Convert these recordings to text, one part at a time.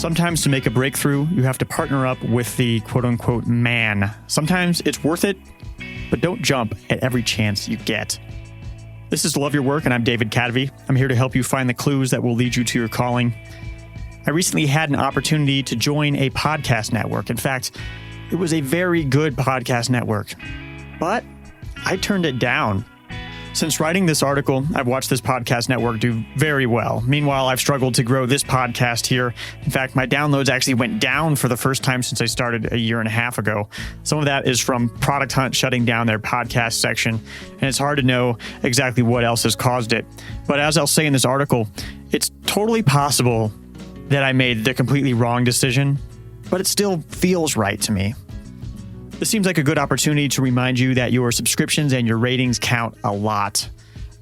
Sometimes to make a breakthrough, you have to partner up with the quote-unquote man. Sometimes it's worth it, but don't jump at every chance you get. This is Love Your Work, and I'm David Cadvey. I'm here to help you find the clues that will lead you to your calling. I recently had an opportunity to join a podcast network. In fact, it was a very good podcast network, but I turned it down. Since writing this article, I've watched this podcast network do very well. Meanwhile, I've struggled to grow this podcast here. In fact, my downloads actually went down for the first time since I started a year and a half ago. Some of that is from Product Hunt shutting down their podcast section, and it's hard to know exactly what else has caused it. But as I'll say in this article, it's totally possible that I made the completely wrong decision, but it still feels right to me. This seems like a good opportunity to remind you that your subscriptions and your ratings count a lot.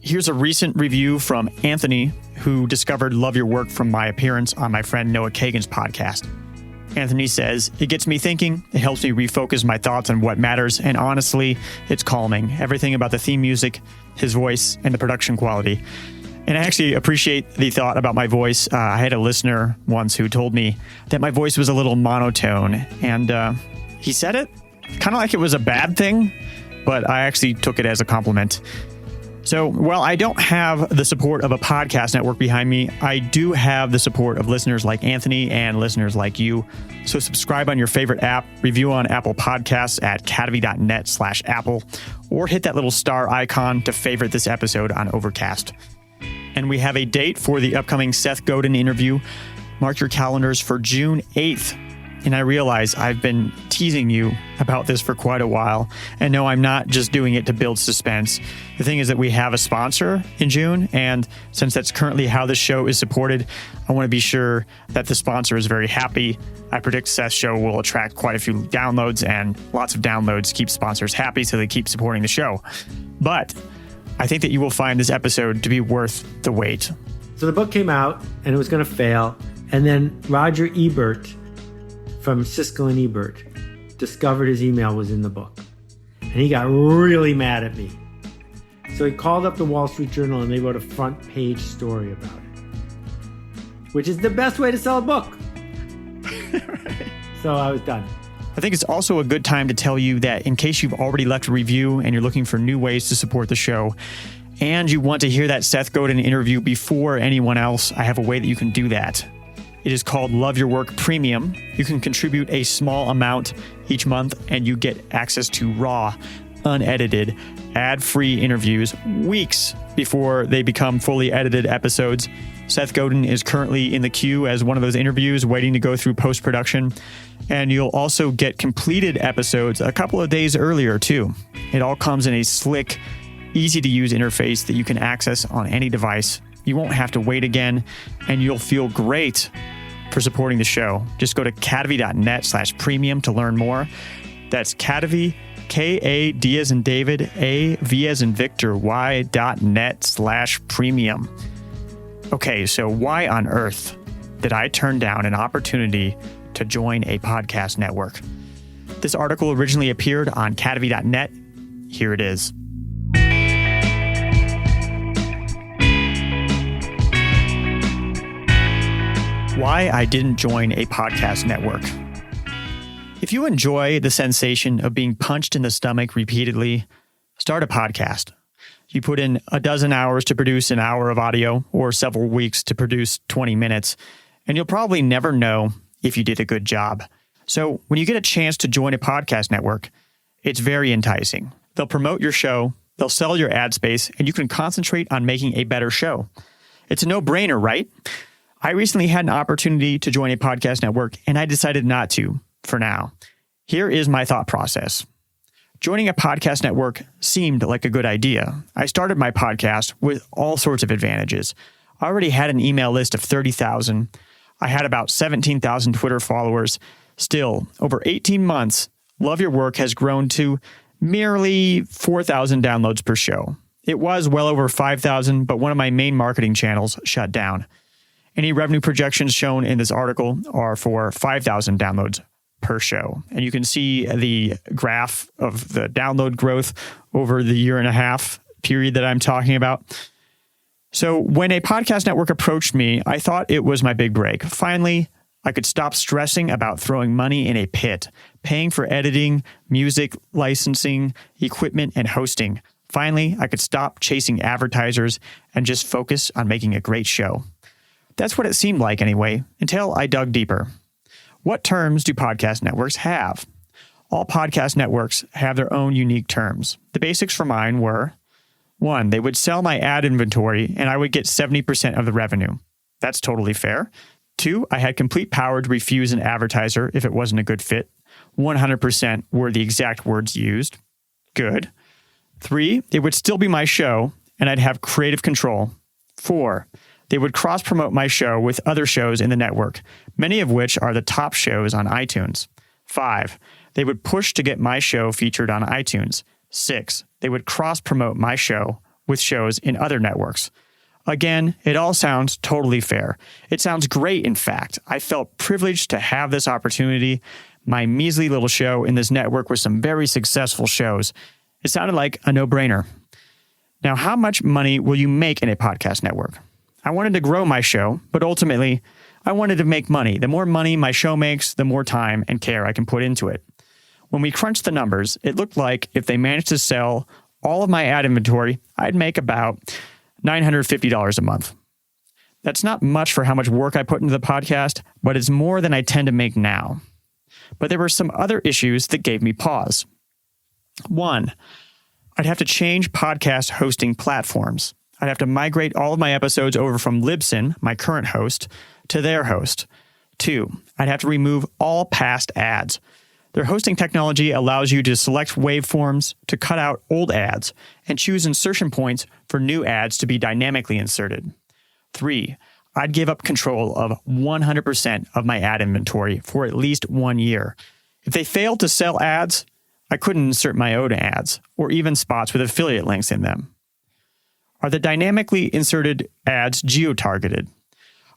Here's a recent review from Anthony, who discovered Love Your Work from my appearance on my friend Noah Kagan's podcast. Anthony says, "It gets me thinking, it helps me refocus my thoughts on what matters, and honestly, it's calming. Everything about the theme music, his voice, and the production quality." And I actually appreciate the thought about my voice. I had a listener once who told me that my voice was a little monotone, and he said it kind of like it was a bad thing, but I actually took it as a compliment. So, while I don't have the support of a podcast network behind me, I do have the support of listeners like Anthony and listeners like you. So subscribe on your favorite app, review on Apple Podcasts at cadvey.net/Apple, or hit that little star icon to favorite this episode on Overcast. And we have a date for the upcoming Seth Godin interview. Mark your calendars for June 8th. And I realize I've been teasing you about this for quite a while. And no, I'm not just doing it to build suspense. The thing is that we have a sponsor in June. And since that's currently how this show is supported, I want to be sure that the sponsor is very happy. I predict Seth's show will attract quite a few downloads, and lots of downloads keep sponsors happy, so they keep supporting the show. But I think that you will find this episode to be worth the wait. So the book came out and it was going to fail. And then Roger Ebert from Siskel and Ebert discovered his email was in the book. And he got really mad at me. So he called up the Wall Street Journal and they wrote a front page story about it, which is the best way to sell a book. Right. So I was done. I think it's also a good time to tell you that in case you've already left a review and you're looking for new ways to support the show, and you want to hear that Seth Godin interview before anyone else, I have a way that you can do that. It is called Love Your Work Premium. You can contribute a small amount each month and you get access to raw, unedited, ad-free interviews weeks before they become fully edited episodes. Seth Godin is currently in the queue as one of those interviews waiting to go through post-production. And you'll also get completed episodes a couple of days earlier too. It all comes in a slick, easy-to-use interface that you can access on any device. You won't have to wait again, and you'll feel great for supporting the show. Just go to cadvey.net/premium to learn more. That's Cadvey, K-A-D as in David, A-V as in Victor, Y.net/premium. Okay, so why on earth did I turn down an opportunity to join a podcast network? This article originally appeared on cadvey.net. Here it is. Why I didn't join a podcast network. If you enjoy the sensation of being punched in the stomach repeatedly, start a podcast. You put in a dozen hours to produce an hour of audio or several weeks to produce 20 minutes, and you'll probably never know if you did a good job. So when you get a chance to join a podcast network, it's very enticing. They'll promote your show, they'll sell your ad space, and you can concentrate on making a better show. It's a no-brainer, right? I recently had an opportunity to join a podcast network, and I decided not to, for now. Here is my thought process. Joining a podcast network seemed like a good idea. I started my podcast with all sorts of advantages. I already had an email list of 30,000. I had about 17,000 Twitter followers. Still, over 18 months, Love Your Work has grown to merely 4,000 downloads per show. It was well over 5,000, but one of my main marketing channels shut down. Any revenue projections shown in this article are for 5,000 downloads per show. And you can see the graph of the download growth over the year and a half period that I'm talking about. So when a podcast network approached me, I thought it was my big break. Finally, I could stop stressing about throwing money in a pit, paying for editing, music, licensing, equipment, and hosting. Finally, I could stop chasing advertisers and just focus on making a great show. That's what it seemed like anyway, until I dug deeper. What terms do podcast networks have? All podcast networks have their own unique terms. The basics for mine were: 1, they would sell my ad inventory and I would get 70% of the revenue. That's totally fair. 2, I had complete power to refuse an advertiser if it wasn't a good fit. 100% were the exact words used. Good. 3, it would still be my show and I'd have creative control. 4, they would cross-promote my show with other shows in the network, many of which are the top shows on iTunes. 5, they would push to get my show featured on iTunes. 6, they would cross-promote my show with shows in other networks. Again, it all sounds totally fair. It sounds great, in fact. I felt privileged to have this opportunity. My measly little show in this network with some very successful shows. It sounded like a no-brainer. Now, how much money will you make in a podcast network? I wanted to grow my show, but ultimately, I wanted to make money. The more money my show makes, the more time and care I can put into it. When we crunched the numbers, it looked like if they managed to sell all of my ad inventory, I'd make about $950 a month. That's not much for how much work I put into the podcast, but it's more than I tend to make now. But there were some other issues that gave me pause. 1, I'd have to change podcast hosting platforms. I'd have to migrate all of my episodes over from Libsyn, my current host, to their host. 2, I'd have to remove all past ads. Their hosting technology allows you to select waveforms to cut out old ads and choose insertion points for new ads to be dynamically inserted. 3, I'd give up control of 100% of my ad inventory for at least 1 year. If they failed to sell ads, I couldn't insert my own ads or even spots with affiliate links in them. Are the dynamically inserted ads geotargeted?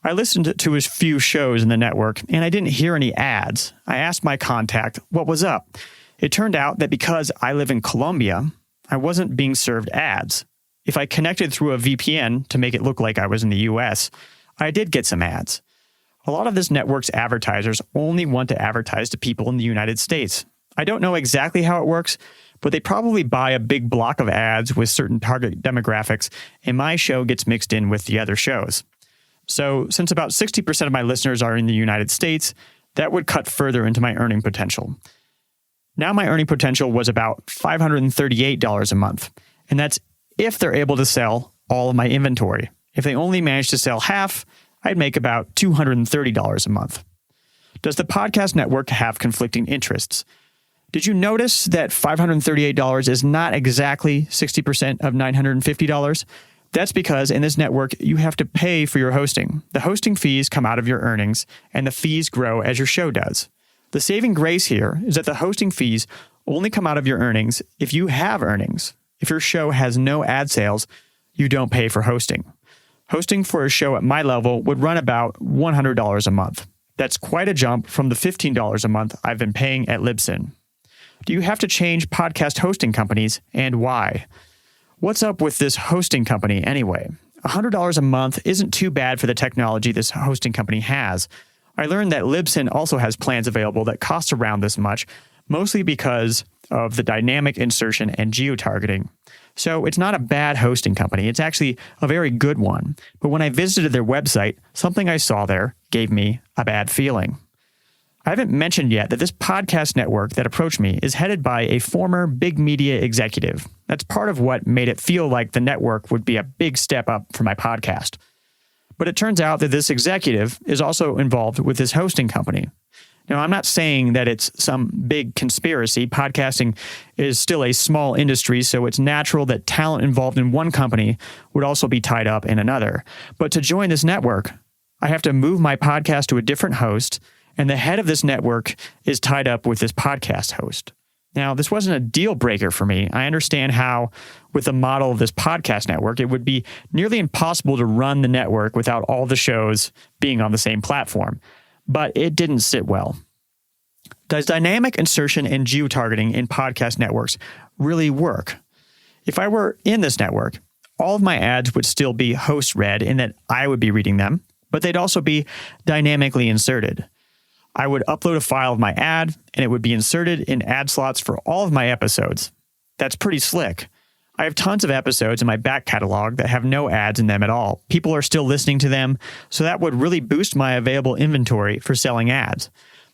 I listened to a few shows in the network and I didn't hear any ads. I asked my contact what was up. It turned out that because I live in Colombia, I wasn't being served ads. If I connected through a VPN to make it look like I was in the US, I did get some ads. A lot of this network's advertisers only want to advertise to people in the United States. I don't know exactly how it works, but they probably buy a big block of ads with certain target demographics, and my show gets mixed in with the other shows. So since about 60% of my listeners are in the United States, that would cut further into my earning potential. Now my earning potential was about $538 a month, and that's if they're able to sell all of my inventory. If they only manage to sell half, I'd make about $230 a month. Does the podcast network have conflicting interests? Did you notice that $538 is not exactly 60% of $950? That's because in this network, you have to pay for your hosting. The hosting fees come out of your earnings, and the fees grow as your show does. The saving grace here is that the hosting fees only come out of your earnings if you have earnings. If your show has no ad sales, you don't pay for hosting. Hosting for a show at my level would run about $100 a month. That's quite a jump from the $15 a month I've been paying at Libsyn. Do you have to change podcast hosting companies, and why? What's up with this hosting company anyway? $100 a month isn't too bad for the technology this hosting company has. I learned that Libsyn also has plans available that cost around this much, mostly because of the dynamic insertion and geotargeting. So it's not a bad hosting company. It's actually a very good one. But when I visited their website, something I saw there gave me a bad feeling. I haven't mentioned yet that this podcast network that approached me is headed by a former big media executive. That's part of what made it feel like the network would be a big step up for my podcast. But it turns out that this executive is also involved with this hosting company. Now, I'm not saying that it's some big conspiracy. Podcasting is still a small industry, so it's natural that talent involved in one company would also be tied up in another. But to join this network, I have to move my podcast to a different host, and the head of this network is tied up with this podcast host. Now, this wasn't a deal breaker for me. I understand how, with the model of this podcast network, it would be nearly impossible to run the network without all the shows being on the same platform. But it didn't sit well. Does dynamic insertion and geotargeting in podcast networks really work? If I were in this network, all of my ads would still be host read in that I would be reading them, but they'd also be dynamically inserted. I would upload a file of my ad, and it would be inserted in ad slots for all of my episodes. That's pretty slick. I have tons of episodes in my back catalog that have no ads in them at all. People are still listening to them, so that would really boost my available inventory for selling ads.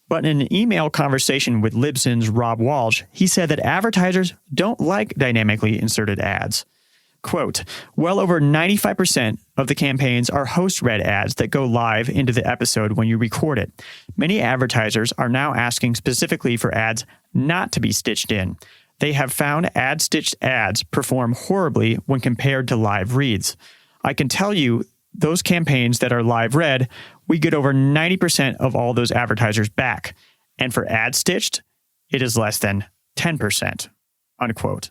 But in an email conversation with Libsyn's Rob Walsh, he said that advertisers don't like dynamically inserted ads. Quote, well over 95% of the campaigns are host-read ads that go live into the episode when you record it. Many advertisers are now asking specifically for ads not to be stitched in. They have found ad-stitched ads perform horribly when compared to live reads. I can tell you, those campaigns that are live read, we get over 90% of all those advertisers back. And for ad-stitched, it is less than 10%, unquote.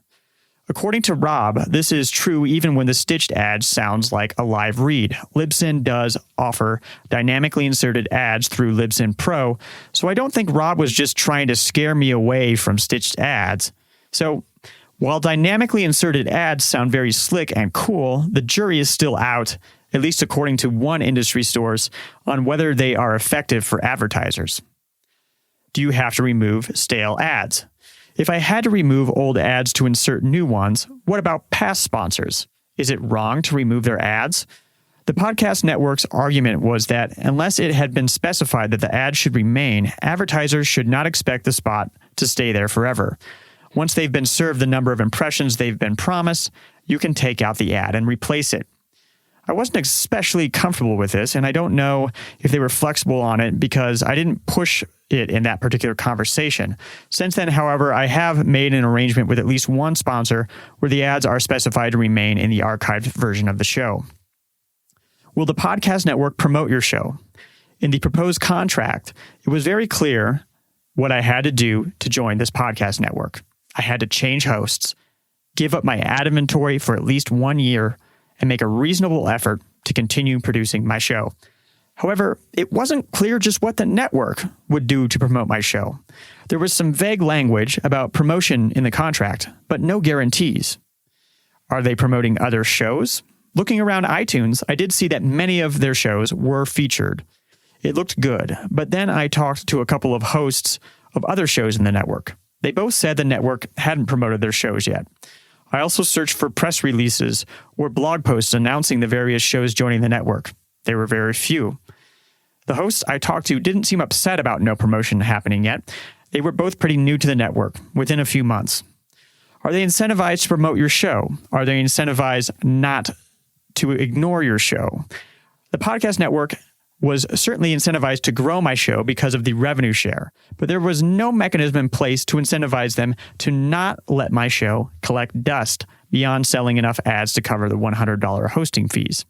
According to Rob, this is true even when the stitched ad sounds like a live read. Libsyn does offer dynamically inserted ads through Libsyn Pro, so I don't think Rob was just trying to scare me away from stitched ads. So, while dynamically inserted ads sound very slick and cool, the jury is still out, at least according to one industry source, on whether they are effective for advertisers. Do you have to remove stale ads? If I had to remove old ads to insert new ones, what about past sponsors? Is it wrong to remove their ads? The podcast network's argument was that unless it had been specified that the ad should remain, advertisers should not expect the spot to stay there forever. Once they've been served the number of impressions they've been promised, you can take out the ad and replace it. I wasn't especially comfortable with this, and I don't know if they were flexible on it because I didn't push it in that particular conversation. Since then, however, I have made an arrangement with at least one sponsor where the ads are specified to remain in the archived version of the show. Will the podcast network promote your show? In the proposed contract, it was very clear what I had to do to join this podcast network. I had to change hosts, give up my ad inventory for at least 1 year, and make a reasonable effort to continue producing my show. However, it wasn't clear just what the network would do to promote my show. There was some vague language about promotion in the contract, but no guarantees. Are they promoting other shows? Looking around iTunes, I did see that many of their shows were featured. It looked good, but then I talked to a couple of hosts of other shows in the network. They both said the network hadn't promoted their shows yet. I also searched for press releases or blog posts announcing the various shows joining the network. There were very few. The hosts I talked to didn't seem upset about no promotion happening yet. They were both pretty new to the network, within a few months. Are they incentivized to promote your show? Are they incentivized not to ignore your show? The podcast network was certainly incentivized to grow my show because of the revenue share, but there was no mechanism in place to incentivize them to not let my show collect dust beyond selling enough ads to cover the $100 hosting fees.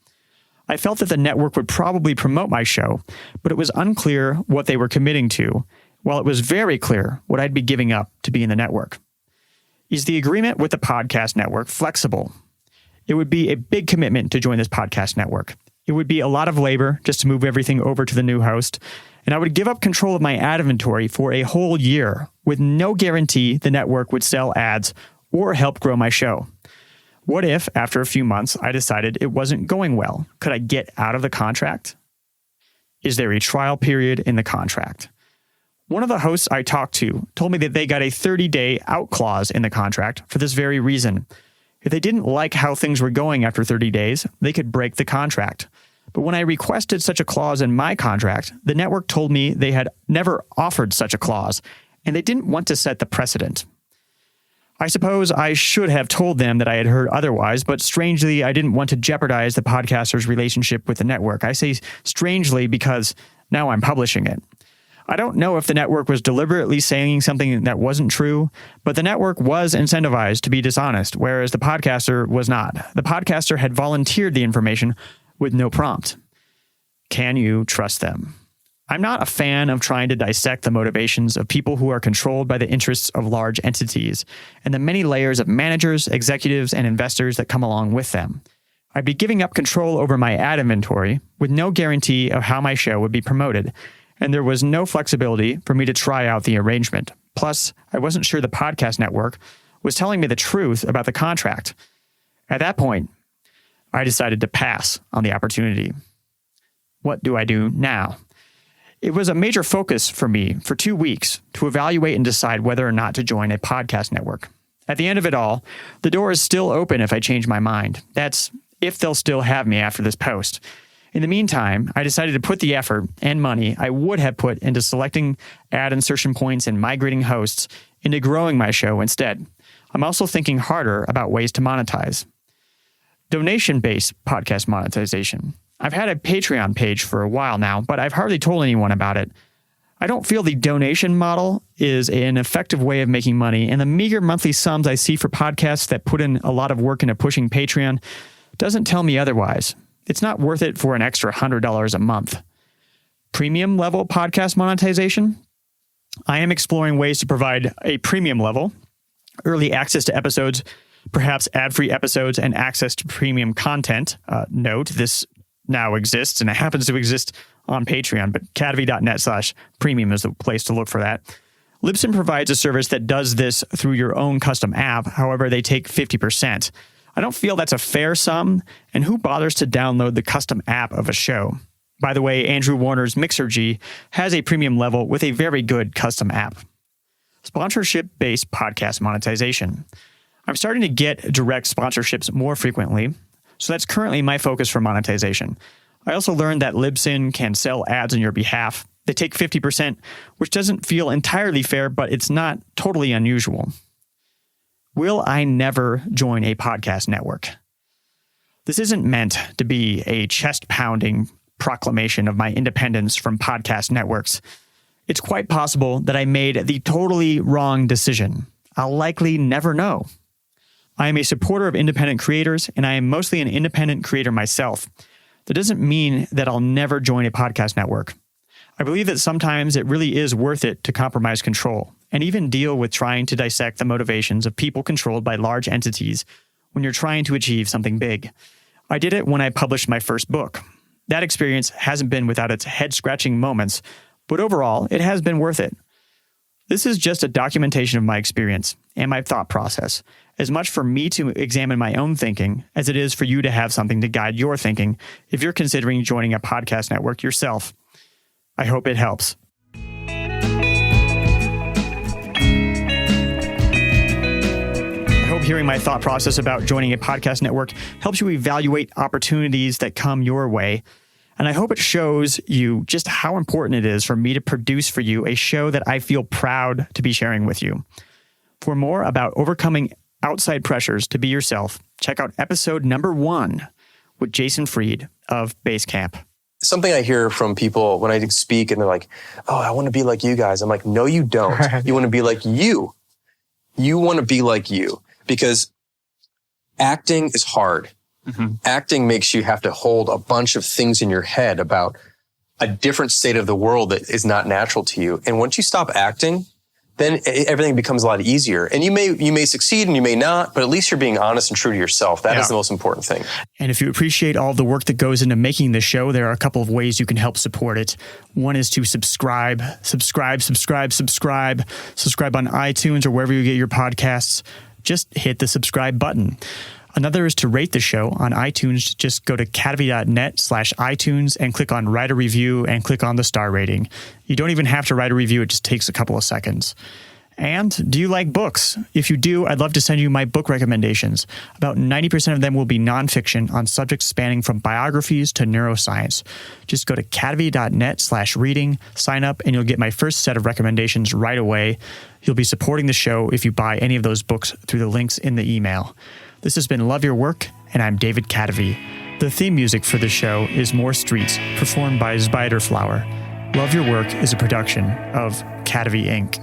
I felt that the network would probably promote my show, but it was unclear what they were committing to, while it was very clear what I'd be giving up to be in the network. Is the agreement with the podcast network flexible? It would be a big commitment to join this podcast network. It would be a lot of labor just to move everything over to the new host, and I would give up control of my ad inventory for a whole year with no guarantee the network would sell ads or help grow my show. What if, after a few months, I decided it wasn't going well? Could I get out of the contract? Is there a trial period in the contract? One of the hosts I talked to told me that they got a 30-day out clause in the contract for this very reason. If they didn't like how things were going after 30 days, they could break the contract. But when I requested such a clause in my contract, the network told me they had never offered such a clause, and they didn't want to set the precedent. I suppose I should have told them that I had heard otherwise, but strangely, I didn't want to jeopardize the podcaster's relationship with the network. I say strangely because now I'm publishing it. I don't know if the network was deliberately saying something that wasn't true, but the network was incentivized to be dishonest, whereas the podcaster was not. The podcaster had volunteered the information with no prompt. Can you trust them? I'm not a fan of trying to dissect the motivations of people who are controlled by the interests of large entities and the many layers of managers, executives, and investors that come along with them. I'd be giving up control over my ad inventory with no guarantee of how my show would be promoted, and there was no flexibility for me to try out the arrangement. Plus, I wasn't sure the podcast network was telling me the truth about the contract. At that point, I decided to pass on the opportunity. What do I do now? It was a major focus for me for 2 weeks to evaluate and decide whether or not to join a podcast network. At the end of it all, the door is still open if I change my mind. That's if they'll still have me after this post. In the meantime, I decided to put the effort and money I would have put into selecting ad insertion points and migrating hosts into growing my show instead. I'm also thinking harder about ways to monetize. Donation-based podcast monetization. I've had a Patreon page for a while now, but I've hardly told anyone about it. I don't feel the donation model is an effective way of making money, and the meager monthly sums I see for podcasts that put in a lot of work into pushing Patreon doesn't tell me otherwise. It's not worth it for an extra $100 a month. Premium level podcast monetization. I am exploring ways to provide a premium level, early access to episodes, perhaps ad-free episodes, and access to premium content. Note, this now exists, and it happens to exist on Patreon, but cadavy.net/premium is the place to look for that. Libsyn provides a service that does this through your own custom app. However, they take 50%. I don't feel that's a fair sum, and who bothers to download the custom app of a show? By the way, Andrew Warner's Mixergy has a premium level with a very good custom app. Sponsorship-based podcast monetization. I'm starting to get direct sponsorships more frequently, so that's currently my focus for monetization. I also learned that Libsyn can sell ads on your behalf. They take 50%, which doesn't feel entirely fair, but it's not totally unusual. Will I never join a podcast network? This isn't meant to be a chest-pounding proclamation of my independence from podcast networks. It's quite possible that I made the totally wrong decision. I'll likely never know. I am a supporter of independent creators, and I am mostly an independent creator myself. That doesn't mean that I'll never join a podcast network. I believe that sometimes it really is worth it to compromise control and even deal with trying to dissect the motivations of people controlled by large entities when you're trying to achieve something big. I did it when I published my first book. That experience hasn't been without its head-scratching moments, but overall, it has been worth it. This is just a documentation of my experience and my thought process, as much for me to examine my own thinking as it is for you to have something to guide your thinking if you're considering joining a podcast network yourself. I hope it helps. I hope hearing my thought process about joining a podcast network helps you evaluate opportunities that come your way. And I hope it shows you just how important it is for me to produce for you a show that I feel proud to be sharing with you. For more about overcoming outside pressures to be yourself, check out episode number 1 with Jason Fried of Basecamp. Something I hear from people when I speak and they're like, oh, I want to be like you guys. I'm like, no, you don't. You want to be like you. You want to be like you because acting is hard. Mm-hmm. Acting makes you have to hold a bunch of things in your head about a different state of the world that is not natural to you. And once you stop acting, then everything becomes a lot easier. And you may succeed and you may not, but at least you're being honest and true to yourself. That is the most important thing. And if you appreciate all the work that goes into making the show, there are a couple of ways you can help support it. One is to subscribe on iTunes or wherever you get your podcasts. Just hit the subscribe button. Another is to rate the show on iTunes. Just go to cadavy.net/iTunes and click on write a review and click on the star rating. You don't even have to write a review. It just takes a couple of seconds. And do you like books? If you do, I'd love to send you my book recommendations. About 90% of them will be nonfiction on subjects spanning from biographies to neuroscience. Just go to cadavy.net/reading, sign up, and you'll get my first set of recommendations right away. You'll be supporting the show if you buy any of those books through the links in the email. This has been Love Your Work, and I'm David Cadavy. The theme music for the show is More Streets, performed by Spiderflower. Love Your Work is a production of Cadavy Inc.